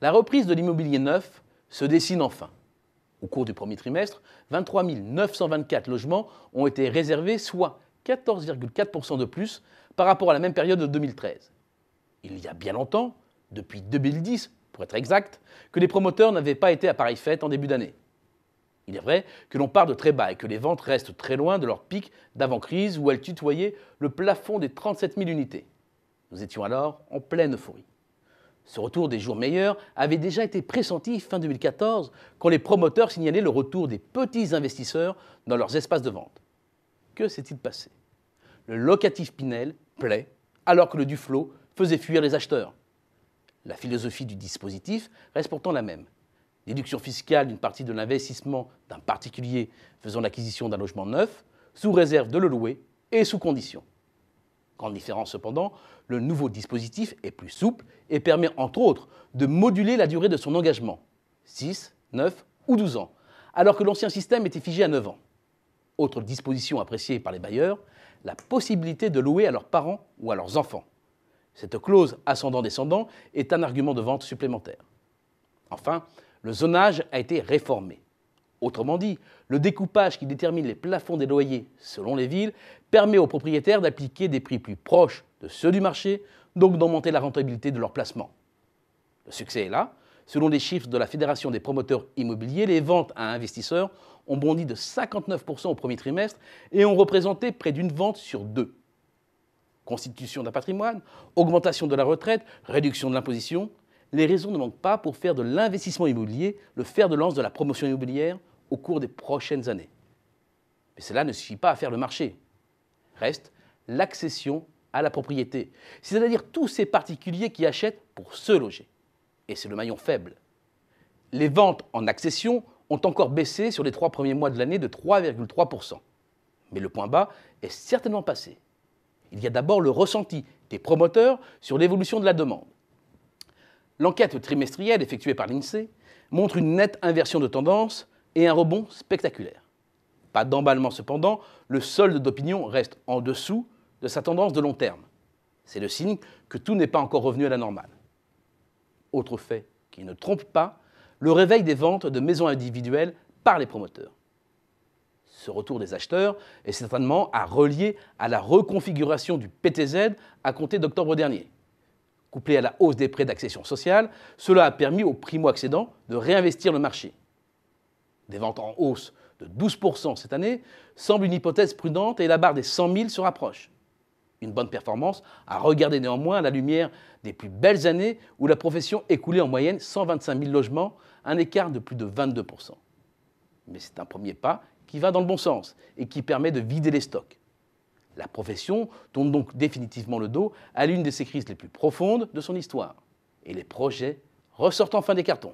La reprise de l'immobilier neuf se dessine enfin. Au cours du premier trimestre, 23 924 logements ont été réservés, soit 14,4% de plus par rapport à la même période de 2013. Il y a bien longtemps, depuis 2010 pour être exact, que les promoteurs n'avaient pas été à pareille fête en début d'année. Il est vrai que l'on part de très bas et que les ventes restent très loin de leur pic d'avant-crise où elles tutoyaient le plafond des 37 000 unités. Nous étions alors en pleine euphorie. Ce retour des jours meilleurs avait déjà été pressenti fin 2014 quand les promoteurs signalaient le retour des petits investisseurs dans leurs espaces de vente. Que s'est-il passé? Le locatif Pinel plaît alors que le Duflot faisait fuir les acheteurs. La philosophie du dispositif reste pourtant la même. Déduction fiscale d'une partie de l'investissement d'un particulier faisant l'acquisition d'un logement neuf, sous réserve de le louer et sous condition. Grande différence cependant, le nouveau dispositif est plus souple et permet entre autres de moduler la durée de son engagement, 6, 9 ou 12 ans, alors que l'ancien système était figé à 9 ans. Autre disposition appréciée par les bailleurs, la possibilité de louer à leurs parents ou à leurs enfants. Cette clause ascendant-descendant est un argument de vente supplémentaire. Enfin, le zonage a été réformé. Autrement dit, le découpage qui détermine les plafonds des loyers selon les villes permet aux propriétaires d'appliquer des prix plus proches de ceux du marché, donc d'augmenter la rentabilité de leur placement. Le succès est là. Selon les chiffres de la Fédération des promoteurs immobiliers, les ventes à investisseurs ont bondi de 59% au premier trimestre et ont représenté près d'une vente sur deux. Constitution d'un patrimoine, augmentation de la retraite, réduction de l'imposition, les raisons ne manquent pas pour faire de l'investissement immobilier le fer de lance de la promotion immobilière au cours des prochaines années. Mais cela ne suffit pas à faire le marché. Reste l'accession à la propriété, c'est-à-dire tous ces particuliers qui achètent pour se loger. Et c'est le maillon faible. Les ventes en accession ont encore baissé sur les 3 premiers mois de l'année de 3,3%. Mais le point bas est certainement passé. Il y a d'abord le ressenti des promoteurs sur l'évolution de la demande. L'enquête trimestrielle effectuée par l'INSEE montre une nette inversion de tendance et un rebond spectaculaire. Pas d'emballement cependant, le solde d'opinion reste en dessous de sa tendance de long terme. C'est le signe que tout n'est pas encore revenu à la normale. Autre fait qui ne trompe pas, le réveil des ventes de maisons individuelles par les promoteurs. Ce retour des acheteurs est certainement à relier à la reconfiguration du PTZ à compter d'octobre dernier. Couplé à la hausse des prêts d'accession sociale, cela a permis aux primo-accédants de réinvestir le marché. Des ventes en hausse de 12% cette année semble une hypothèse prudente et la barre des 100 000 se rapproche. Une bonne performance à regarder néanmoins à la lumière des plus belles années où la profession écoulait en moyenne 125 000 logements, un écart de plus de 22%. Mais c'est un premier pas qui va dans le bon sens et qui permet de vider les stocks. La profession tourne donc définitivement le dos à l'une de ses crises les plus profondes de son histoire. Et les projets ressortent enfin des cartons.